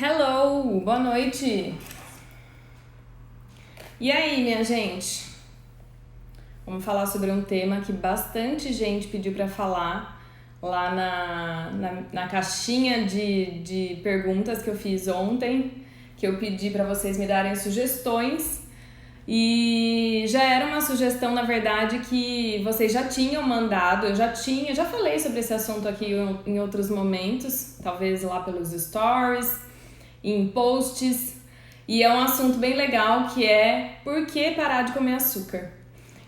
Hello, boa noite. E aí, minha gente? Vamos falar sobre um tema que bastante gente pediu para falar lá na caixinha de perguntas que eu fiz ontem, que eu pedi para vocês me darem sugestões. E já era uma sugestão, na verdade, que vocês já tinham mandado. Eu já falei sobre esse assunto aqui em outros momentos, talvez lá pelos stories, em posts. E é um assunto bem legal, que é por que parar de comer açúcar.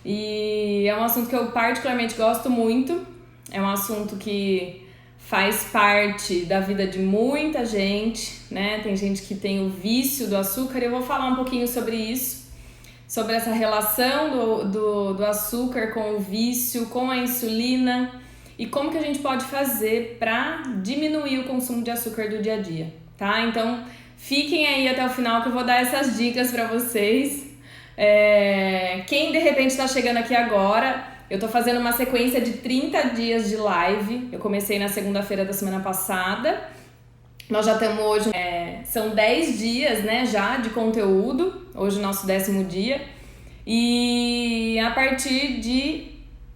E é um assunto que eu particularmente gosto muito. É um assunto que faz parte da vida de muita gente, né? Tem gente que tem o vício do açúcar e eu vou falar um pouquinho sobre isso, sobre essa relação do açúcar com o vício, com a insulina e como que a gente pode fazer para diminuir o consumo de açúcar do dia a dia, tá? Então, fiquem aí até o final que eu vou dar essas dicas para vocês. Quem de repente está chegando aqui agora, eu tô fazendo uma sequência de 30 dias de live. Eu comecei na segunda-feira da semana passada. Nós já estamos hoje, são 10 dias, né, já de conteúdo. Hoje é o nosso 10º dia. E a partir de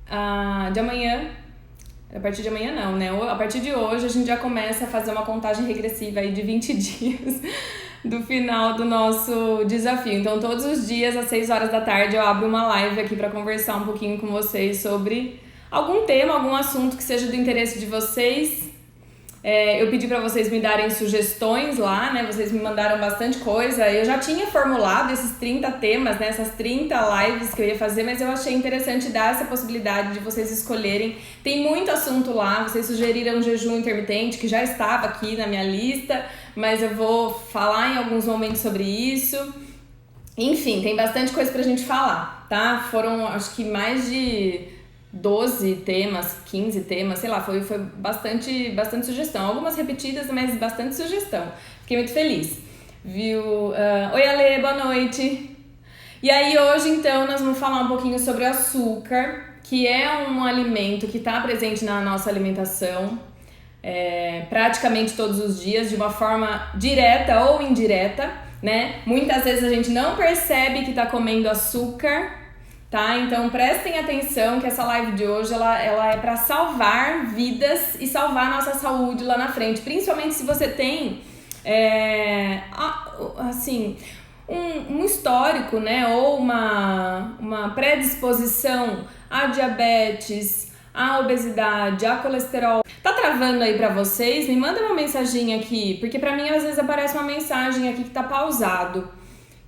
amanhã, a partir de amanhã não, né? A partir de hoje a gente já começa a fazer uma contagem regressiva aí de 20 dias do final do nosso desafio. Então todos os dias às 6 horas da tarde eu abro uma live aqui para conversar um pouquinho com vocês sobre algum tema, algum assunto que seja do interesse de vocês. Eu pedi para vocês me darem sugestões lá, né? Vocês me mandaram bastante coisa. Eu já tinha formulado esses 30 temas, né? Essas 30 lives que eu ia fazer, mas eu achei interessante dar essa possibilidade de vocês escolherem. Tem muito assunto lá. Vocês sugeriram jejum intermitente, que já estava aqui na minha lista, mas eu vou falar em alguns momentos sobre isso. Enfim, tem bastante coisa pra gente falar, tá? Foram, acho que mais de 12 temas, 15 temas, sei lá, foi bastante sugestão. Algumas repetidas, mas bastante sugestão. Fiquei muito feliz, viu? Oi, Ale, boa noite. E aí, hoje, então, nós vamos falar um pouquinho sobre o açúcar, que é um alimento que está presente na nossa alimentação praticamente todos os dias, de uma forma direta ou indireta, né? Muitas vezes a gente não percebe que está comendo açúcar, tá? Então prestem atenção que essa live de hoje ela é para salvar vidas e salvar a nossa saúde lá na frente, principalmente se você tem assim um histórico, né, ou uma predisposição a diabetes, a obesidade, a colesterol. Tá travando aí pra vocês? Me manda uma mensaginha aqui, porque pra mim às vezes aparece uma mensagem aqui que tá pausado.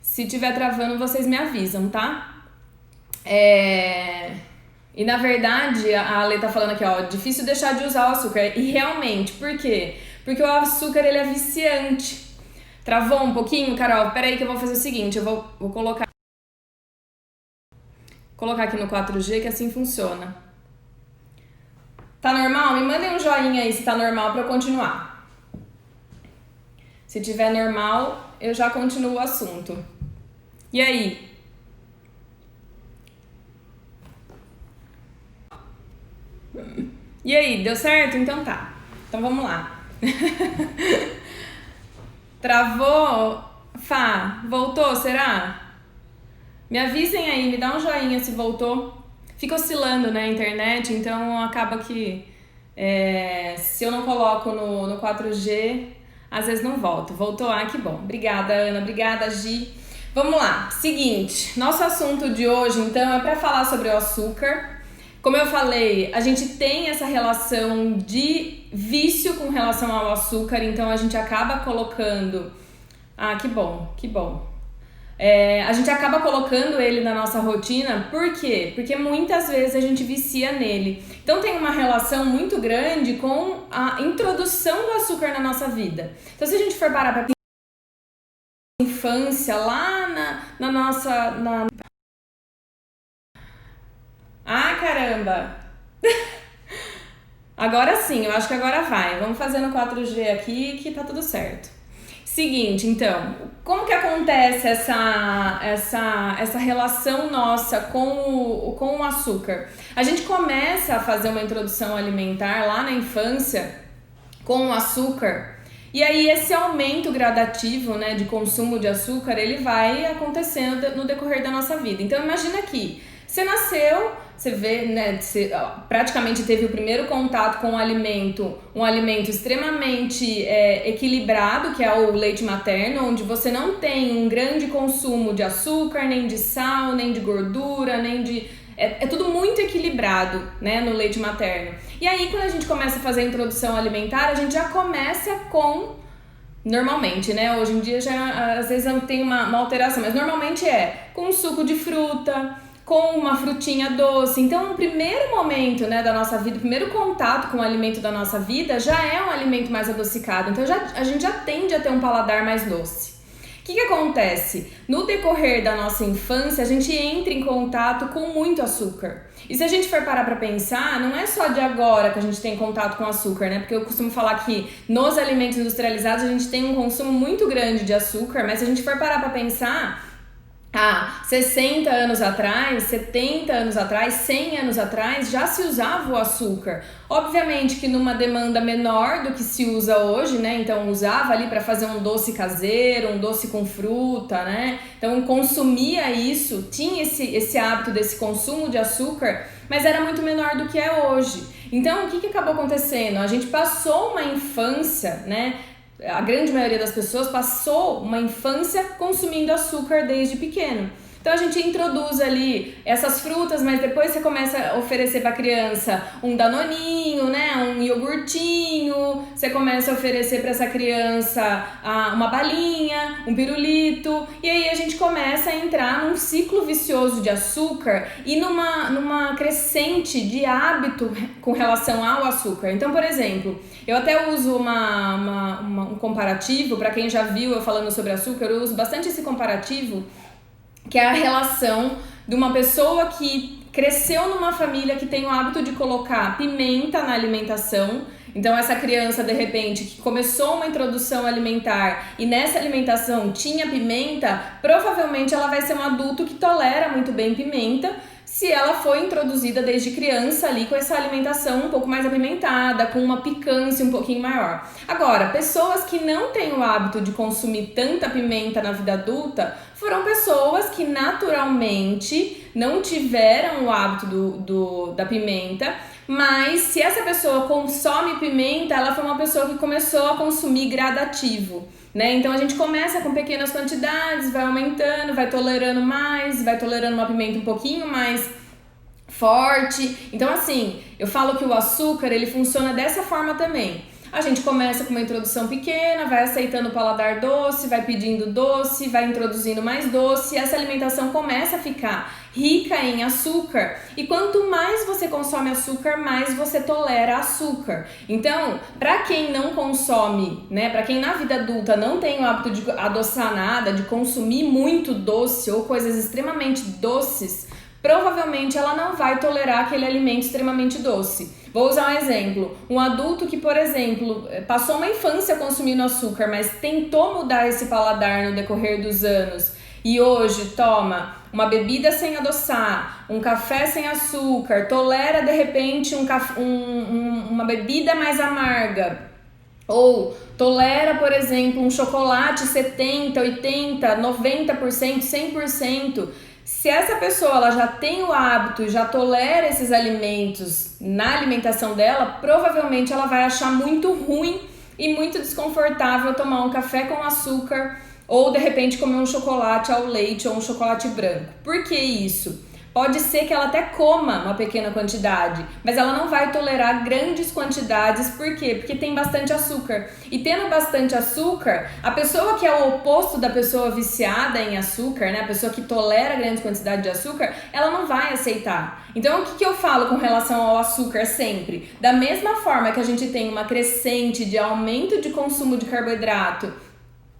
Se tiver travando, vocês me avisam, tá? E na verdade, a Ale tá falando aqui, ó, difícil deixar de usar o açúcar. E realmente, por quê? Porque o açúcar, ele é viciante. Travou um pouquinho, Carol? Peraí que eu vou fazer o seguinte, eu vou colocar aqui no 4G que assim funciona. Tá normal? Me mandem um joinha aí se tá normal pra eu continuar. Se tiver normal, eu já continuo o assunto. E aí? E aí, deu certo? Então tá. Então vamos lá. Travou? Fá, voltou, será? Me avisem aí, me dá um joinha se voltou. Fica oscilando, né, a internet, então acaba que se eu não coloco no 4G, às vezes não volta. Voltou? Ah, que bom. Obrigada, Ana. Obrigada, Gi. Vamos lá. Seguinte, nosso assunto de hoje, então, é para falar sobre o açúcar. Como eu falei, a gente tem essa relação de vício com relação ao açúcar, então a gente acaba colocando... Ah, que bom, que bom. A gente acaba colocando ele na nossa rotina, por quê? Porque muitas vezes a gente vicia nele. Então tem uma relação muito grande com a introdução do açúcar na nossa vida. Então se a gente for parar pra infância, lá na nossa... Ah, caramba! Agora sim, eu acho que agora vai. Vamos fazer no 4G aqui que tá tudo certo. Seguinte, então, como que acontece essa relação nossa com o açúcar? A gente começa a fazer uma introdução alimentar lá na infância com o açúcar E aí esse aumento gradativo, né, de consumo de açúcar, ele vai acontecendo no decorrer da nossa vida. Então imagina aqui, você nasceu, você vê, né, você praticamente teve o primeiro contato com um alimento extremamente equilibrado, que é o leite materno, onde você não tem um grande consumo de açúcar, nem de sal, nem de gordura, nem de... É tudo muito equilibrado, né, no leite materno. E aí, quando a gente começa a fazer a introdução alimentar, a gente já começa com... Normalmente, né? Hoje em dia já às vezes tem uma alteração, mas normalmente com suco de fruta, com uma frutinha doce. Então, o primeiro momento, né, da nossa vida, o primeiro contato com o alimento da nossa vida já é um alimento mais adocicado. Então, a gente já tende a ter um paladar mais doce. O que acontece? No decorrer da nossa infância, a gente entra em contato com muito açúcar. E se a gente for parar pra pensar, não é só de agora que a gente tem contato com açúcar, né? Porque eu costumo falar que nos alimentos industrializados a gente tem um consumo muito grande de açúcar, mas se a gente for parar pra pensar... 60 anos atrás, 70 anos atrás, 100 anos atrás, já se usava o açúcar. Obviamente que numa demanda menor do que se usa hoje, né? Então usava ali para fazer um doce caseiro, um doce com fruta, né? Então consumia isso, tinha esse hábito desse consumo de açúcar, mas era muito menor do que é hoje. Então o que acabou acontecendo? A gente passou uma infância, né? A grande maioria das pessoas passou uma infância consumindo açúcar desde pequeno. Então a gente introduz ali essas frutas, mas depois você começa a oferecer para a criança um danoninho, né, um iogurtinho, você começa a oferecer para essa criança uma balinha, um pirulito, e aí a gente começa a entrar num ciclo vicioso de açúcar e numa crescente de hábito com relação ao açúcar. Então, por exemplo, eu até uso um comparativo, para quem já viu eu falando sobre açúcar, eu uso bastante esse comparativo, que é a relação de uma pessoa que cresceu numa família que tem o hábito de colocar pimenta na alimentação. Então essa criança, de repente, que começou uma introdução alimentar e nessa alimentação tinha pimenta, provavelmente ela vai ser um adulto que tolera muito bem pimenta, se ela foi introduzida desde criança ali com essa alimentação um pouco mais apimentada, com uma picância um pouquinho maior. Agora, pessoas que não têm o hábito de consumir tanta pimenta na vida adulta foram pessoas que naturalmente não tiveram o hábito da pimenta, mas se essa pessoa consome pimenta, ela foi uma pessoa que começou a consumir gradativo, né? Então a gente começa com pequenas quantidades, vai aumentando, vai tolerando mais, vai tolerando uma pimenta um pouquinho mais forte. Então assim, eu falo que o açúcar, ele funciona dessa forma também. A gente começa com uma introdução pequena, vai aceitando o paladar doce, vai pedindo doce, vai introduzindo mais doce, e essa alimentação começa a ficar rica em açúcar. E quanto mais você consome açúcar, mais você tolera açúcar. Então, para quem não consome, né, para quem na vida adulta não tem o hábito de adoçar nada, de consumir muito doce ou coisas extremamente doces, provavelmente ela não vai tolerar aquele alimento extremamente doce. Vou usar um exemplo. Um adulto que, por exemplo, passou uma infância consumindo açúcar, mas tentou mudar esse paladar no decorrer dos anos e hoje toma uma bebida sem adoçar, um café sem açúcar, tolera de repente uma bebida mais amarga, ou tolera, por exemplo, um chocolate 70%, 80%, 90%, 100%. Se essa pessoa ela já tem o hábito e já tolera esses alimentos na alimentação dela, provavelmente ela vai achar muito ruim e muito desconfortável tomar um café com açúcar ou de repente comer um chocolate ao leite ou um chocolate branco. Por que isso? Pode ser que ela até coma uma pequena quantidade, mas ela não vai tolerar grandes quantidades. Por quê? Porque tem bastante açúcar. E tendo bastante açúcar, a pessoa que é o oposto da pessoa viciada em açúcar, né? A pessoa que tolera grande quantidade de açúcar, ela não vai aceitar. Então, o que eu falo com relação ao açúcar sempre? Da mesma forma que a gente tem uma crescente de aumento de consumo de carboidrato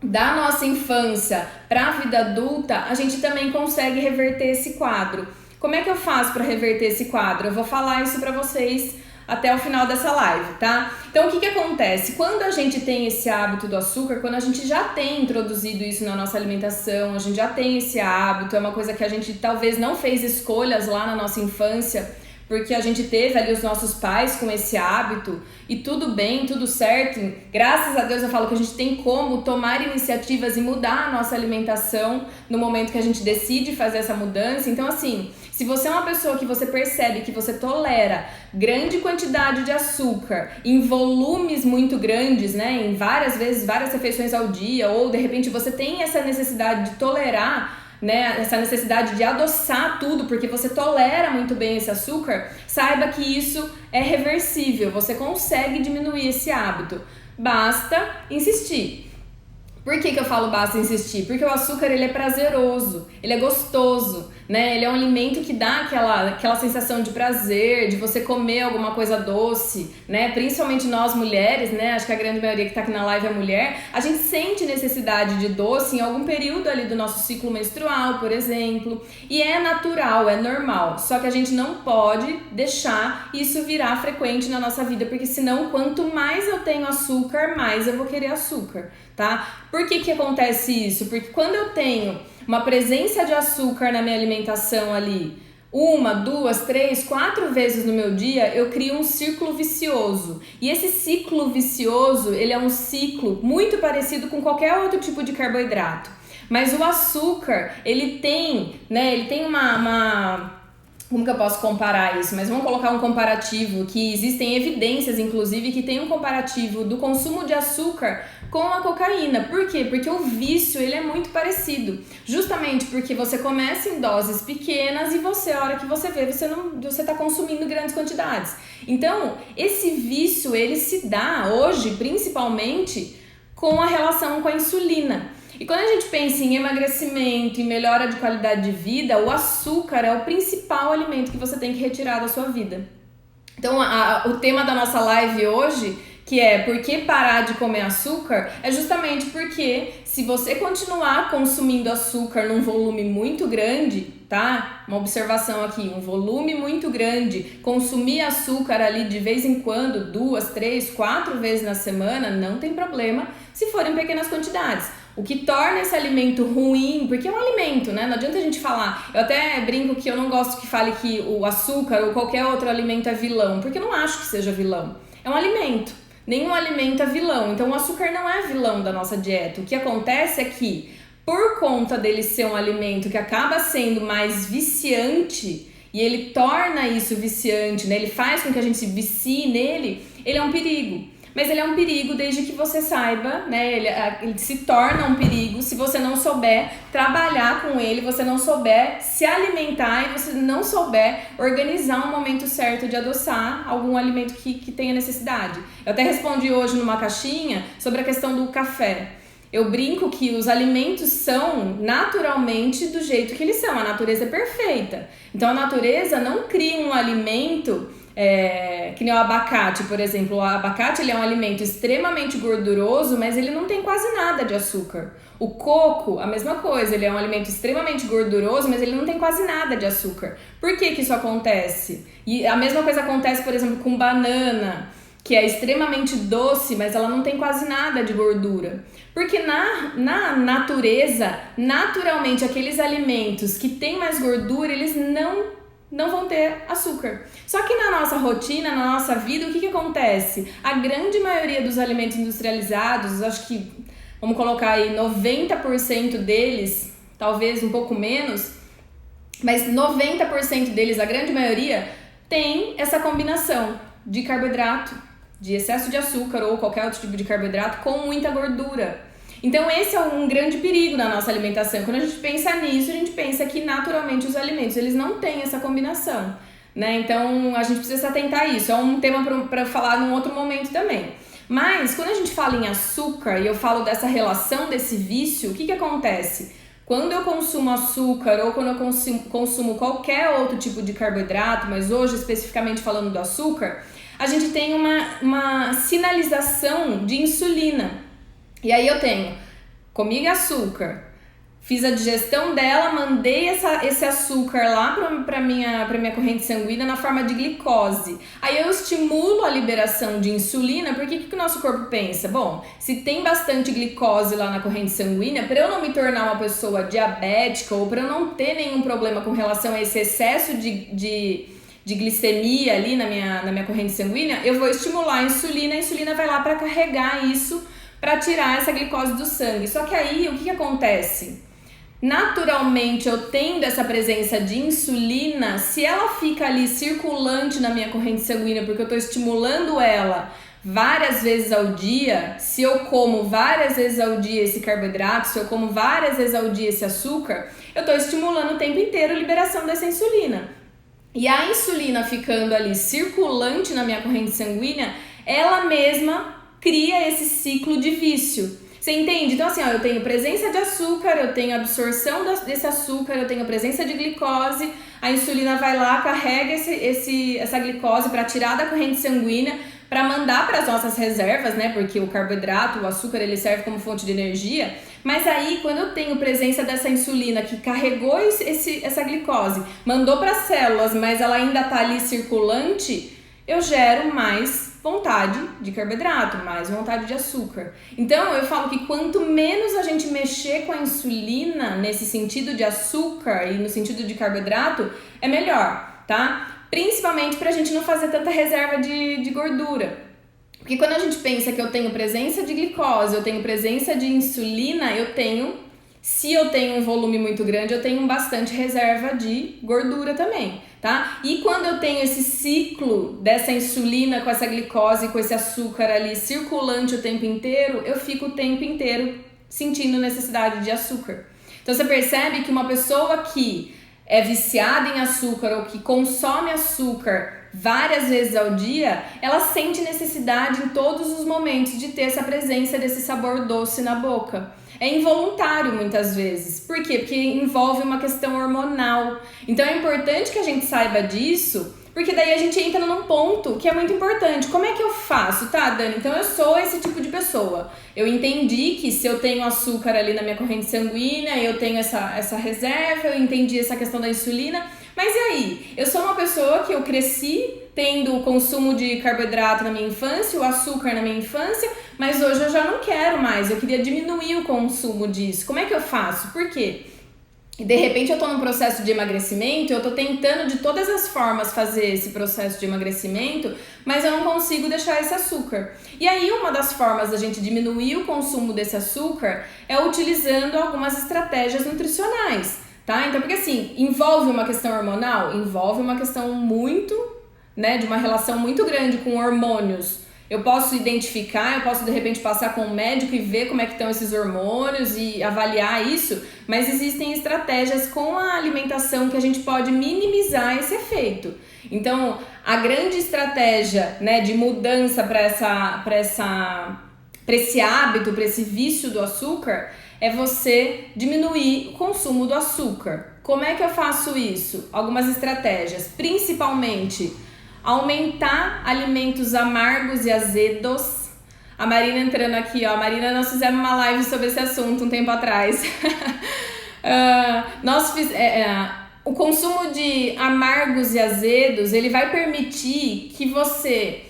da nossa infância para a vida adulta, a gente também consegue reverter esse quadro. Como é que eu faço para reverter esse quadro? Eu vou falar isso para vocês até o final dessa live, tá? Então, o que acontece? Quando a gente tem esse hábito do açúcar, quando a gente já tem introduzido isso na nossa alimentação, a gente já tem esse hábito, é uma coisa que a gente talvez não fez escolhas lá na nossa infância porque a gente teve ali os nossos pais com esse hábito e tudo bem, tudo certo. Graças a Deus eu falo que a gente tem como tomar iniciativas e mudar a nossa alimentação no momento que a gente decide fazer essa mudança. Então assim, se você é uma pessoa que você percebe que você tolera grande quantidade de açúcar em volumes muito grandes, né, em várias vezes, várias refeições ao dia, ou de repente você tem essa necessidade de tolerar, né, essa necessidade de adoçar tudo porque você tolera muito bem esse açúcar, saiba que isso é reversível, você consegue diminuir esse hábito, basta insistir. Por que eu falo basta insistir? Porque o açúcar ele é prazeroso, ele é gostoso, né? Ele é um alimento que dá aquela sensação de prazer, de você comer alguma coisa doce, né? Principalmente nós mulheres, né? Acho que a grande maioria que tá aqui na live é mulher. A gente sente necessidade de doce em algum período ali do nosso ciclo menstrual, por exemplo. E é natural, é normal. Só que a gente não pode deixar isso virar frequente na nossa vida, porque senão quanto mais eu tenho açúcar, mais eu vou querer açúcar, tá? Por que acontece isso? Porque quando eu tenho uma presença de açúcar na minha alimentação ali, 1, 2, 3, 4 vezes no meu dia, eu crio um círculo vicioso. E esse ciclo vicioso, ele é um ciclo muito parecido com qualquer outro tipo de carboidrato. Mas o açúcar, ele tem uma como que eu posso comparar isso? Mas vamos colocar um comparativo, que existem evidências, inclusive, que tem um comparativo do consumo de açúcar com a cocaína. Por quê? Porque o vício, ele é muito parecido. Justamente porque você começa em doses pequenas e você, a hora que você vê, você tá consumindo grandes quantidades. Então, esse vício, ele se dá hoje, principalmente, com a relação com a insulina. E quando a gente pensa em emagrecimento e melhora de qualidade de vida, o açúcar é o principal alimento que você tem que retirar da sua vida. Então, o tema da nossa live hoje, que é por que parar de comer açúcar, é justamente porque se você continuar consumindo açúcar num volume muito grande, tá? Uma observação aqui, um volume muito grande, consumir açúcar ali de vez em quando, 2, 3, 4 vezes na semana, não tem problema se forem pequenas quantidades. O que torna esse alimento ruim, porque é um alimento, né? Não adianta a gente falar, eu até brinco que eu não gosto que fale que o açúcar ou qualquer outro alimento é vilão, porque eu não acho que seja vilão. É um alimento, nenhum alimento é vilão, então o açúcar não é vilão da nossa dieta. O que acontece é que, por conta dele ser um alimento que acaba sendo mais viciante, e ele torna isso viciante, né? Ele faz com que a gente se vicie nele, ele é um perigo. Mas ele é um perigo desde que você saiba, né? Ele se torna um perigo se você não souber trabalhar com ele, você não souber se alimentar e você não souber organizar um momento certo de adoçar algum alimento que tenha necessidade. Eu até respondi hoje numa caixinha sobre a questão do café. Eu brinco que os alimentos são naturalmente do jeito que eles são, a natureza é perfeita. Então a natureza não cria um alimento... que nem o abacate, por exemplo. O abacate ele é um alimento extremamente gorduroso, mas ele não tem quase nada de açúcar. O coco, a mesma coisa, ele é um alimento extremamente gorduroso, mas ele não tem quase nada de açúcar. Por que isso acontece? E a mesma coisa acontece, por exemplo, com banana, que é extremamente doce, mas ela não tem quase nada de gordura. Porque na natureza, naturalmente, aqueles alimentos que têm mais gordura, eles não vão ter açúcar. Só que na nossa rotina, na nossa vida, o que acontece? A grande maioria dos alimentos industrializados, acho que, vamos colocar aí, 90% deles, talvez um pouco menos, mas 90% deles, a grande maioria, tem essa combinação de carboidrato, de excesso de açúcar ou qualquer outro tipo de carboidrato com muita gordura. Então esse é um grande perigo na nossa alimentação. Quando a gente pensa nisso, a gente pensa que naturalmente os alimentos, eles não têm essa combinação, né? Então a gente precisa se atentar a isso. É um tema para falar num outro momento também. Mas quando a gente fala em açúcar e eu falo dessa relação desse vício, o que acontece? Quando eu consumo açúcar ou quando eu consumo qualquer outro tipo de carboidrato, mas hoje especificamente falando do açúcar, a gente tem uma sinalização de insulina. E aí eu comi açúcar, fiz a digestão dela, mandei esse açúcar lá pra minha corrente sanguínea na forma de glicose. Aí eu estimulo a liberação de insulina, porque o que o nosso corpo pensa? Bom, se tem bastante glicose lá na corrente sanguínea, para eu não me tornar uma pessoa diabética ou para eu não ter nenhum problema com relação a esse excesso de de glicemia ali na minha corrente sanguínea, eu vou estimular a insulina vai lá para carregar isso, para tirar essa glicose do sangue. Só que aí, o que acontece? Naturalmente, eu tendo essa presença de insulina, se ela fica ali circulante na minha corrente sanguínea, porque eu estou estimulando ela várias vezes ao dia, se eu como várias vezes ao dia esse carboidrato, se eu como várias vezes ao dia esse açúcar, eu estou estimulando o tempo inteiro a liberação dessa insulina. E a insulina ficando ali circulante na minha corrente sanguínea, ela mesma cria esse ciclo de vício. Você entende? Então assim, eu tenho presença de açúcar, eu tenho absorção desse açúcar, eu tenho presença de glicose, a insulina vai lá, carrega essa glicose para tirar da corrente sanguínea, para mandar para as nossas reservas, né? Porque o carboidrato, o açúcar, ele serve como fonte de energia. Mas aí, quando eu tenho presença dessa insulina que carregou essa glicose, mandou para as células, mas ela ainda está ali circulante, eu gero mais vontade de carboidrato, mais vontade de açúcar. Então, eu falo que quanto menos a gente mexer com a insulina, nesse sentido de açúcar e no sentido de carboidrato, é melhor, tá? Principalmente pra gente não fazer tanta reserva de gordura. Porque quando a gente pensa que eu tenho presença de glicose, eu tenho presença de insulina, se eu tenho um volume muito grande, eu tenho bastante reserva de gordura também, tá? E quando eu tenho esse ciclo dessa insulina com essa glicose, com esse açúcar ali circulante o tempo inteiro, eu fico o tempo inteiro sentindo necessidade de açúcar. Então você percebe que uma pessoa que é viciada em açúcar ou que consome açúcar várias vezes ao dia, ela sente necessidade em todos os momentos de ter essa presença desse sabor doce na boca. É involuntário muitas vezes. Por quê? Porque envolve uma questão hormonal. Então é importante que a gente saiba disso, porque daí a gente entra num ponto que é muito importante. Como é que eu faço, tá, Dani? Então eu sou esse tipo de pessoa. Eu entendi que se eu tenho açúcar ali na minha corrente sanguínea, eu tenho essa reserva, eu entendi essa questão da insulina. Mas e aí? Eu sou uma pessoa que eu cresci tendo o consumo de carboidrato na minha infância, o açúcar na minha infância, mas hoje eu já não quero mais, eu queria diminuir o consumo disso. Como é que eu faço? Por quê? De repente eu tô num processo de emagrecimento, eu tô tentando de todas as formas fazer esse processo de emagrecimento, mas eu não consigo deixar esse açúcar. E aí uma das formas da gente diminuir o consumo desse açúcar é utilizando algumas estratégias nutricionais, tá? Então, porque assim, envolve uma questão hormonal? Envolve uma questão muito, né, de uma relação muito grande com hormônios. Eu posso identificar, eu posso de repente passar com um médico e ver como é que estão esses hormônios e avaliar isso, mas existem estratégias com a alimentação que a gente pode minimizar esse efeito. Então, a grande estratégia, né, de mudança para esse hábito, para esse vício do açúcar, é você diminuir o consumo do açúcar. Como é que eu faço isso? Algumas estratégias, principalmente aumentar alimentos amargos e azedos. A Marina entrando aqui, ó. Marina, nós fizemos uma live sobre esse assunto um tempo atrás. O consumo de amargos e azedos, ele vai permitir que você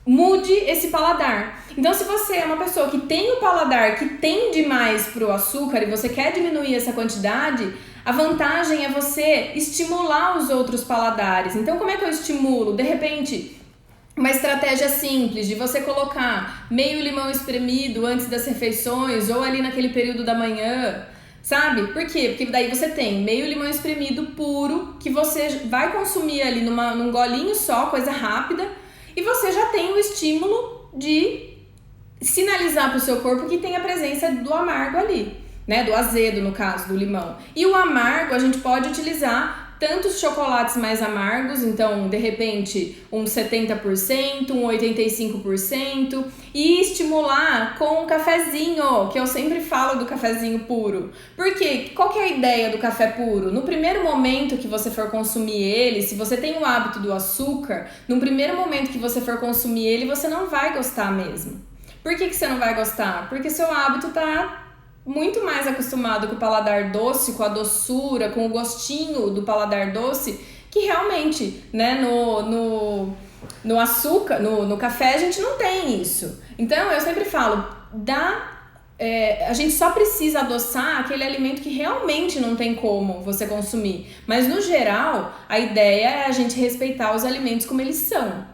mude esse paladar. Então, se você é uma pessoa que tem o paladar que tende mais pro açúcar e você quer diminuir essa quantidade, a vantagem é você estimular os outros paladares. Então, como é que eu estimulo? De repente, uma estratégia simples de você colocar meio limão espremido antes das refeições ou ali naquele período da manhã, sabe? Por quê? Porque daí você tem meio limão espremido puro que você vai consumir ali num golinho só, coisa rápida, e você já tem o estímulo de sinalizar para o seu corpo que tem a presença do amargo ali, né? Do azedo, no caso, do limão. E o amargo a gente pode utilizar tanto os chocolates mais amargos, então, de repente, um 70%, um 85%, e estimular com um cafezinho, que eu sempre falo do cafezinho puro. Por quê? Qual que é a ideia do café puro? No primeiro momento que você for consumir ele, se você tem o hábito do açúcar, no primeiro momento que você for consumir ele, você não vai gostar mesmo. Por que você não vai gostar? Porque seu hábito tá muito mais acostumado com o paladar doce, com a doçura, com o gostinho do paladar doce, que realmente, né, no açúcar, no café a gente não tem isso. Então eu sempre falo, a gente só precisa adoçar aquele alimento que realmente não tem como você consumir. Mas, no geral, a ideia é a gente respeitar os alimentos como eles são.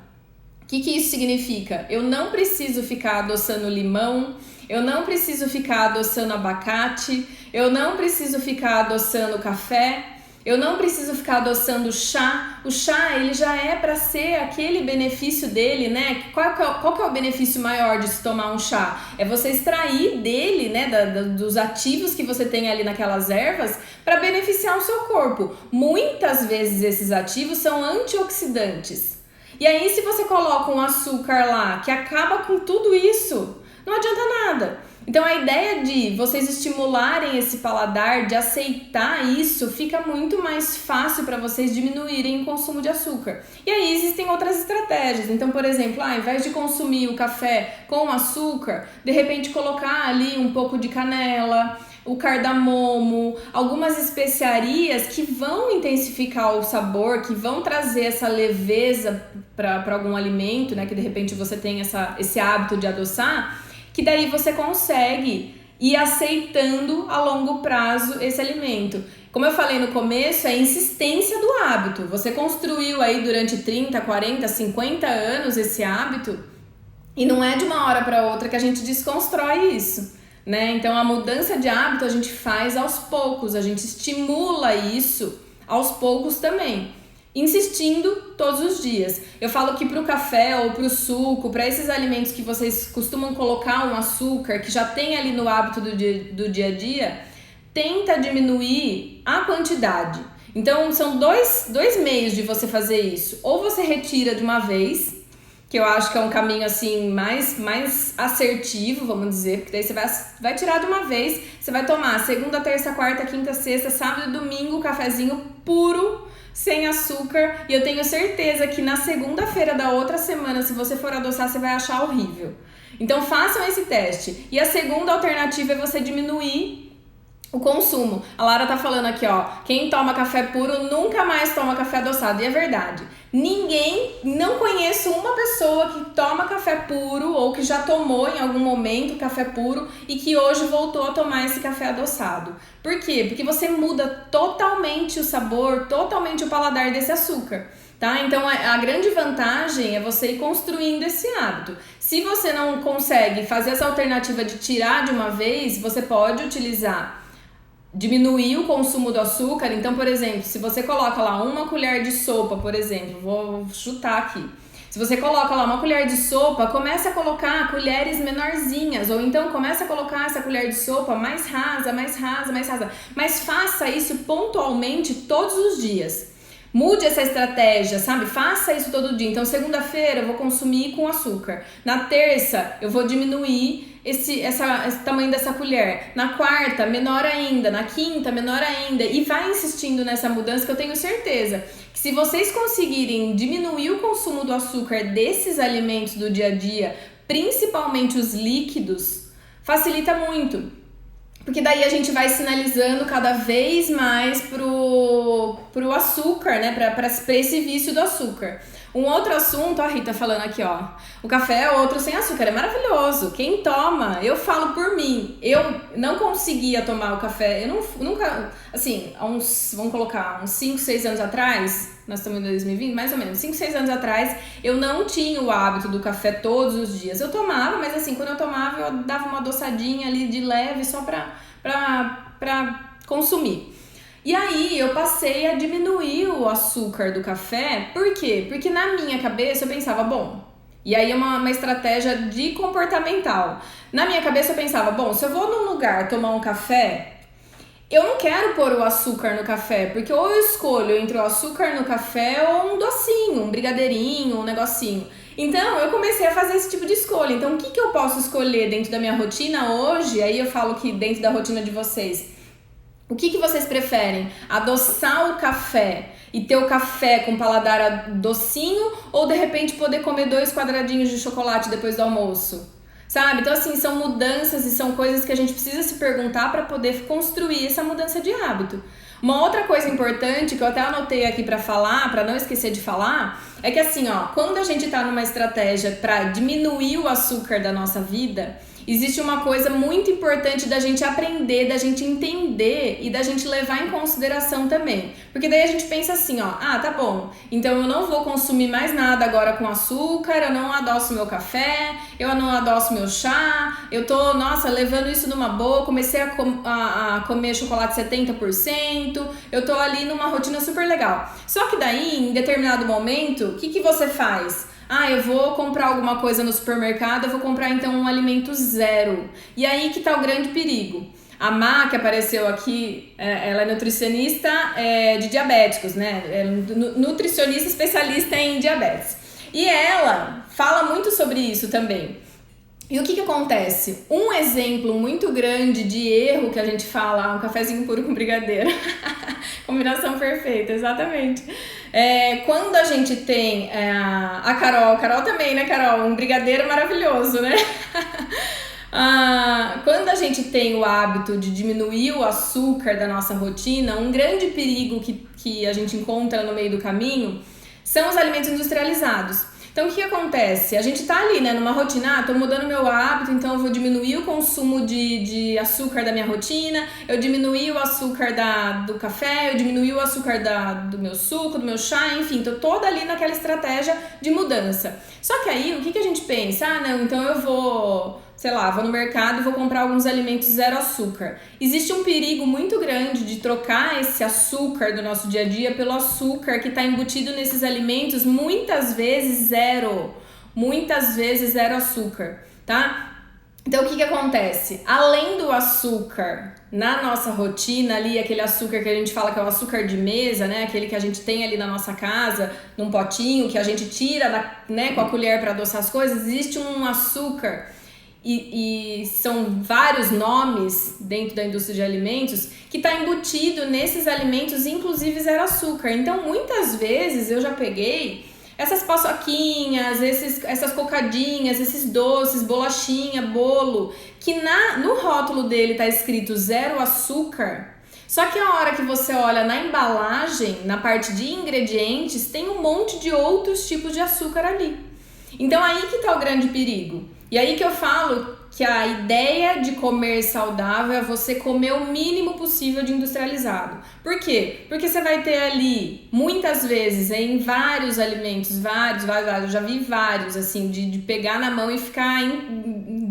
O que isso significa? Eu não preciso ficar adoçando limão, eu não preciso ficar adoçando abacate, eu não preciso ficar adoçando café, eu não preciso ficar adoçando chá. O chá, ele já é para ser aquele benefício dele, né? Qual que é o benefício maior de se tomar um chá? É você extrair dele, né, dos ativos que você tem ali naquelas ervas para beneficiar o seu corpo. Muitas vezes esses ativos são antioxidantes. E aí, se você coloca um açúcar lá que acaba com tudo isso, não adianta nada. Então, a ideia de vocês estimularem esse paladar, de aceitar isso, fica muito mais fácil para vocês diminuírem o consumo de açúcar. E aí, existem outras estratégias. Então, por exemplo, ao invés de consumir o café com açúcar, de repente colocar ali um pouco de canela, o cardamomo, algumas especiarias que vão intensificar o sabor, que vão trazer essa leveza para algum alimento, né? Que de repente você tem esse hábito de adoçar, que daí você consegue ir aceitando a longo prazo esse alimento. Como eu falei no começo, é a insistência do hábito. Você construiu aí durante 30, 40, 50 anos esse hábito e não é de uma hora para outra que a gente desconstrói isso, né? Então a mudança de hábito a gente faz aos poucos, a gente estimula isso aos poucos também, insistindo todos os dias. Eu falo que para o café ou para o suco, para esses alimentos que vocês costumam colocar um açúcar, que já tem ali no hábito do dia a dia, tenta diminuir a quantidade. Então são dois meios de você fazer isso. Ou você retira de uma vez, que eu acho que é um caminho assim mais assertivo, vamos dizer, porque daí você vai tirar de uma vez, você vai tomar segunda, terça, quarta, quinta, sexta, sábado e domingo, cafezinho puro, sem açúcar, e eu tenho certeza que na segunda-feira da outra semana, se você for adoçar, você vai achar horrível. Então façam esse teste. E a segunda alternativa é você diminuir o consumo. A Lara tá falando aqui, ó, quem toma café puro nunca mais toma café adoçado, e é verdade. Não conheço uma pessoa que toma café puro ou que já tomou em algum momento café puro e que hoje voltou a tomar esse café adoçado. Por quê? Porque você muda totalmente o sabor, totalmente o paladar desse açúcar, tá? Então a grande vantagem é você ir construindo esse hábito. Se você não consegue fazer essa alternativa de tirar de uma vez, você pode diminuir o consumo do açúcar. Então, por exemplo, se você coloca lá uma colher de sopa, por exemplo, vou chutar aqui. Se você coloca lá uma colher de sopa, comece a colocar colheres menorzinhas, ou então comece a colocar essa colher de sopa mais rasa, mais rasa, mais rasa. Mas faça isso pontualmente todos os dias. Mude essa estratégia, sabe? Faça isso todo dia. Então, segunda-feira eu vou consumir com açúcar. Na terça, eu vou diminuir esse tamanho dessa colher. Na quarta, menor ainda. Na quinta, menor ainda. E vai insistindo nessa mudança, que eu tenho certeza que se vocês conseguirem diminuir o consumo do açúcar desses alimentos do dia a dia, principalmente os líquidos, facilita muito. Porque daí a gente vai sinalizando cada vez mais pro açúcar, né? Pra esse vício do açúcar. Um outro assunto, a Rita falando aqui, ó. O café é outro sem açúcar, é maravilhoso. Quem toma, eu falo por mim. Eu não conseguia tomar o café. Eu nunca, assim, vamos colocar, uns 5, 6 anos atrás, nós estamos em 2020, mais ou menos, 5, 6 anos atrás, eu não tinha o hábito do café todos os dias. Eu tomava, mas assim, quando eu tomava, eu dava uma adoçadinha ali de leve só pra consumir. E aí eu passei a diminuir o açúcar do café. Por quê? Porque na minha cabeça eu pensava, bom, e aí é uma estratégia de comportamental. Na minha cabeça eu pensava, bom, se eu vou num lugar tomar um café, eu não quero pôr o açúcar no café, porque ou eu escolho entre o açúcar no café ou um docinho, um brigadeirinho, um negocinho. Então, eu comecei a fazer esse tipo de escolha. Então, o que eu posso escolher dentro da minha rotina hoje? Aí eu falo que dentro da rotina de vocês, o que vocês preferem? Adoçar o café e ter o café com paladar docinho, ou de repente poder comer 2 quadradinhos de chocolate depois do almoço? Sabe? Então, assim, são mudanças e são coisas que a gente precisa se perguntar para poder construir essa mudança de hábito. Uma outra coisa importante que eu até anotei aqui para falar, para não esquecer de falar, é que assim, ó, quando a gente tá numa estratégia para diminuir o açúcar da nossa vida, existe uma coisa muito importante da gente aprender, da gente entender e da gente levar em consideração também. Porque daí a gente pensa assim, ó, tá bom, então eu não vou consumir mais nada agora com açúcar, eu não adoço meu café, eu não adoço meu chá, eu tô, levando isso numa boa, comecei a comer chocolate 70%, eu tô ali numa rotina super legal. Só que daí, em determinado momento, o que você faz? Eu vou comprar alguma coisa no supermercado, eu vou comprar então um alimento zero. E aí que tá o grande perigo. A Má, que apareceu aqui, ela é nutricionista de diabéticos, né? É nutricionista especialista em diabetes. E ela fala muito sobre isso também. E o que acontece? Um exemplo muito grande de erro que a gente fala, um cafezinho puro com brigadeiro. Combinação perfeita, exatamente. Quando a gente tem a Carol também, né, Carol? Um brigadeiro maravilhoso, né? Quando a gente tem o hábito de diminuir o açúcar da nossa rotina, um grande perigo que a gente encontra no meio do caminho são os alimentos industrializados. Então, o que acontece? A gente tá ali, né, numa rotina, tô mudando meu hábito, então eu vou diminuir o consumo de açúcar da minha rotina, eu diminuí o açúcar do café, eu diminuí o açúcar do meu suco, do meu chá, enfim, tô toda ali naquela estratégia de mudança. Só que aí, o que a gente pensa? Então eu vou no mercado e vou comprar alguns alimentos zero açúcar. Existe um perigo muito grande de trocar esse açúcar do nosso dia a dia pelo açúcar que está embutido nesses alimentos, muitas vezes zero açúcar, tá? Então, o que acontece? Além do açúcar na nossa rotina ali, aquele açúcar que a gente fala que é o açúcar de mesa, né? Aquele que a gente tem ali na nossa casa, num potinho, que a gente tira com a colher para adoçar as coisas, existe um açúcar. E são vários nomes dentro da indústria de alimentos que está embutido nesses alimentos, inclusive zero açúcar. Então, muitas vezes eu já peguei essas paçoquinhas, essas cocadinhas, esses doces, bolachinha, bolo, que no rótulo dele está escrito zero açúcar. Só que a hora que você olha na embalagem, na parte de ingredientes, tem um monte de outros tipos de açúcar ali. Então, aí que está o grande perigo. E aí que eu falo que a ideia de comer saudável é você comer o mínimo possível de industrializado. Por quê? Porque você vai ter ali, muitas vezes, em vários alimentos, vários, eu já vi vários, assim, de pegar na mão e ficar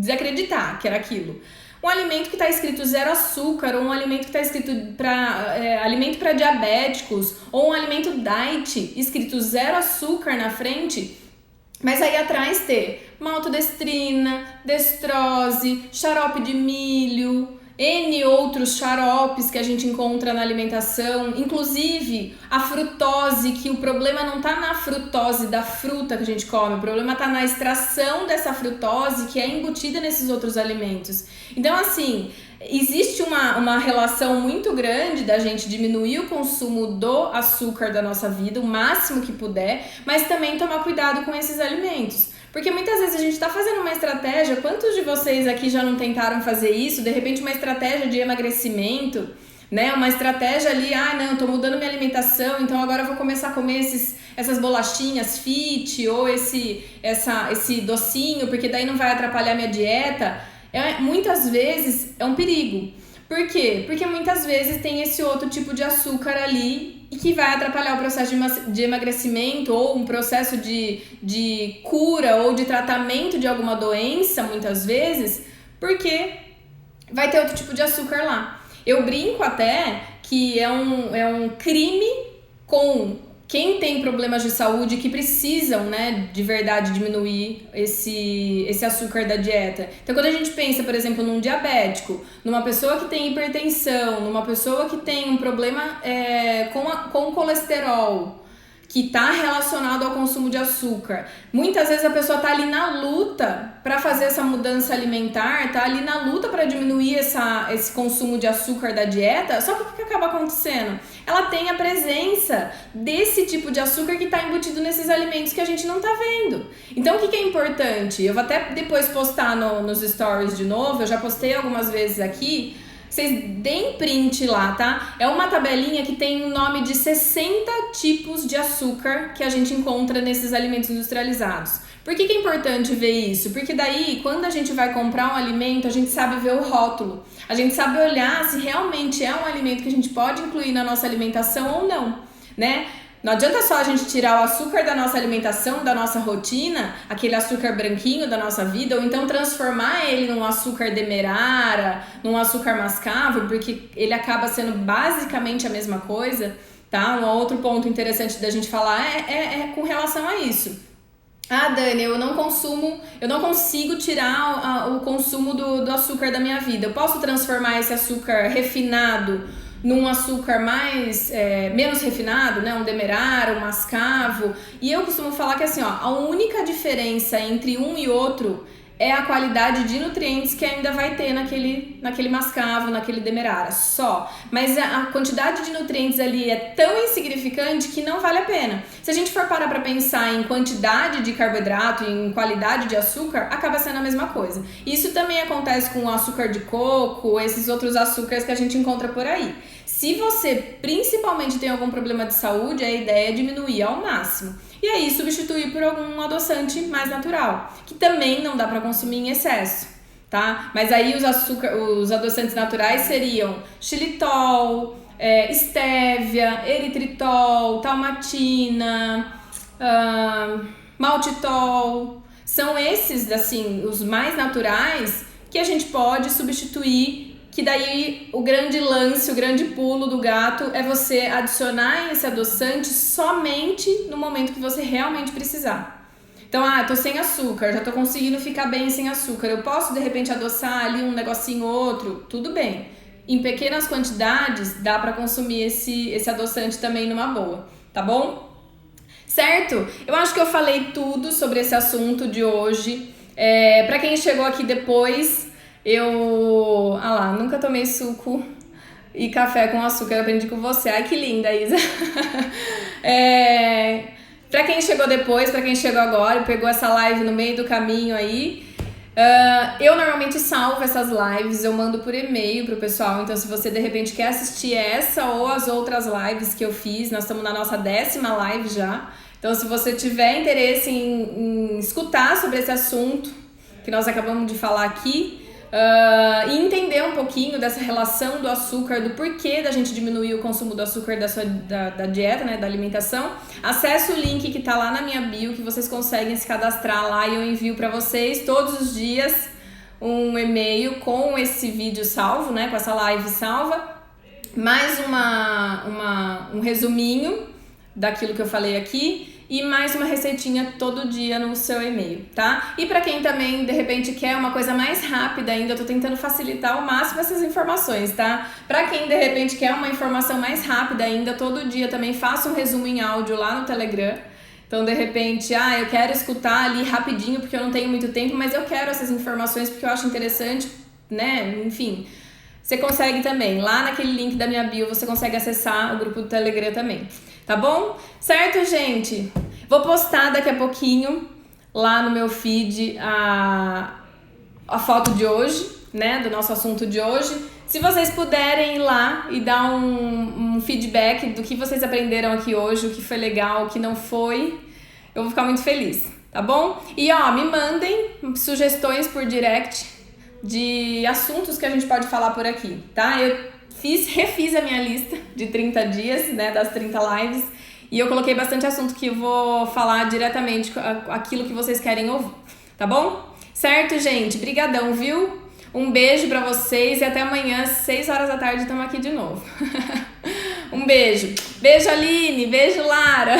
desacreditar que era aquilo. Um alimento que está escrito zero açúcar, ou um alimento que está escrito alimento para diabéticos, ou um alimento diet escrito zero açúcar na frente. Mas aí atrás ter maltodestrina, destrose, xarope de milho, N outros xaropes que a gente encontra na alimentação, inclusive a frutose, que o problema não tá na frutose da fruta que a gente come, o problema tá na extração dessa frutose que é embutida nesses outros alimentos. Então, assim, existe uma relação muito grande da gente diminuir o consumo do açúcar da nossa vida, o máximo que puder, mas também tomar cuidado com esses alimentos. Porque muitas vezes a gente está fazendo uma estratégia, quantos de vocês aqui já não tentaram fazer isso? De repente uma estratégia de emagrecimento, né? Uma estratégia ali, tô mudando minha alimentação, então agora eu vou começar a comer essas bolachinhas fit ou esse docinho, porque daí não vai atrapalhar minha dieta. Muitas vezes é um perigo. Por quê? Porque muitas vezes tem esse outro tipo de açúcar ali e que vai atrapalhar o processo de emagrecimento ou um processo de cura ou de tratamento de alguma doença, muitas vezes, porque vai ter outro tipo de açúcar lá. Eu brinco até que é um crime com quem tem problemas de saúde que precisam, né, de verdade diminuir esse açúcar da dieta. Então, quando a gente pensa, por exemplo, num diabético, numa pessoa que tem hipertensão, numa pessoa que tem um problema com colesterol, que está relacionado ao consumo de açúcar. Muitas vezes a pessoa está ali na luta para fazer essa mudança alimentar, está ali na luta para diminuir esse consumo de açúcar da dieta, só que o que acaba acontecendo? Ela tem a presença desse tipo de açúcar que está embutido nesses alimentos que a gente não está vendo. Então, o que é importante? Eu vou até depois postar nos stories de novo, eu já postei algumas vezes aqui, vocês deem print lá, tá? É uma tabelinha que tem o nome de 60 tipos de açúcar que a gente encontra nesses alimentos industrializados. Por que é importante ver isso? Porque daí, quando a gente vai comprar um alimento, a gente sabe ver o rótulo. A gente sabe olhar se realmente é um alimento que a gente pode incluir na nossa alimentação ou não, né? Não adianta só a gente tirar o açúcar da nossa alimentação, da nossa rotina, aquele açúcar branquinho da nossa vida, ou então transformar ele num açúcar demerara, num açúcar mascavo, porque ele acaba sendo basicamente a mesma coisa, tá? Um outro ponto interessante da gente falar é com relação a isso. Ah, Dani, eu não consigo tirar o consumo do açúcar da minha vida. Eu posso transformar esse açúcar refinado num açúcar menos refinado, né? Um demerara, um mascavo. E eu costumo falar que assim, ó, a única diferença entre um e outro é a qualidade de nutrientes que ainda vai ter naquele mascavo, naquele demerara, só. Mas a quantidade de nutrientes ali é tão insignificante que não vale a pena. Se a gente for parar para pensar em quantidade de carboidrato e em qualidade de açúcar, acaba sendo a mesma coisa. Isso também acontece com o açúcar de coco, esses outros açúcares que a gente encontra por aí. Se você principalmente tem algum problema de saúde, a ideia é diminuir ao máximo. E aí substituir por algum adoçante mais natural, que também não dá para consumir em excesso, tá? Mas aí os adoçantes naturais seriam xilitol, estévia, eritritol, talmatina, maltitol. São esses, assim, os mais naturais que a gente pode substituir. Que daí o grande lance, o grande pulo do gato é você adicionar esse adoçante somente no momento que você realmente precisar. Então, tô sem açúcar, já tô conseguindo ficar bem sem açúcar. Eu posso, de repente, adoçar ali um negocinho ou outro? Tudo bem. Em pequenas quantidades, dá pra consumir esse adoçante também numa boa, tá bom? Certo? Eu acho que eu falei tudo sobre esse assunto de hoje. Pra quem chegou aqui depois... nunca tomei suco e café com açúcar, eu aprendi com você. Ai, que linda, Isa. Pra quem chegou depois, pra quem chegou agora e pegou essa live no meio do caminho aí, eu normalmente salvo essas lives, eu mando por e-mail pro pessoal. Então, se você de repente quer assistir essa ou as outras lives que eu fiz, nós estamos na nossa 10ª live já. Então, se você tiver interesse em escutar sobre esse assunto que nós acabamos de falar aqui, e entender um pouquinho dessa relação do açúcar, do porquê da gente diminuir o consumo do açúcar da dieta, né, da alimentação, acesse o link que tá lá na minha bio, que vocês conseguem se cadastrar lá e eu envio para vocês todos os dias um e-mail com esse vídeo salvo, né, com essa live salva, mais um resuminho daquilo que eu falei aqui e mais uma receitinha todo dia no seu e-mail, tá? E pra quem também, de repente, quer uma coisa mais rápida ainda, eu tô tentando facilitar ao máximo essas informações, tá? Pra quem, de repente, quer uma informação mais rápida ainda, todo dia também faço um resumo em áudio lá no Telegram. Então, de repente, eu quero escutar ali rapidinho porque eu não tenho muito tempo, mas eu quero essas informações porque eu acho interessante, né? Enfim, você consegue também. Lá naquele link da minha bio, você consegue acessar o grupo do Telegram também. Tá bom? Certo, gente? Vou postar daqui a pouquinho lá no meu feed a foto de hoje, né? Do nosso assunto de hoje. Se vocês puderem ir lá e dar um feedback do que vocês aprenderam aqui hoje, o que foi legal, o que não foi, eu vou ficar muito feliz, tá bom? E me mandem sugestões por direct de assuntos que a gente pode falar por aqui, tá? Eu refiz a minha lista de 30 dias, né, das 30 lives, e eu coloquei bastante assunto que eu vou falar diretamente aquilo que vocês querem ouvir, tá bom? Certo, gente? Brigadão, viu? Um beijo pra vocês e até amanhã, 6 horas da tarde, estamos aqui de novo. Um beijo. Beijo, Aline. Beijo, Lara.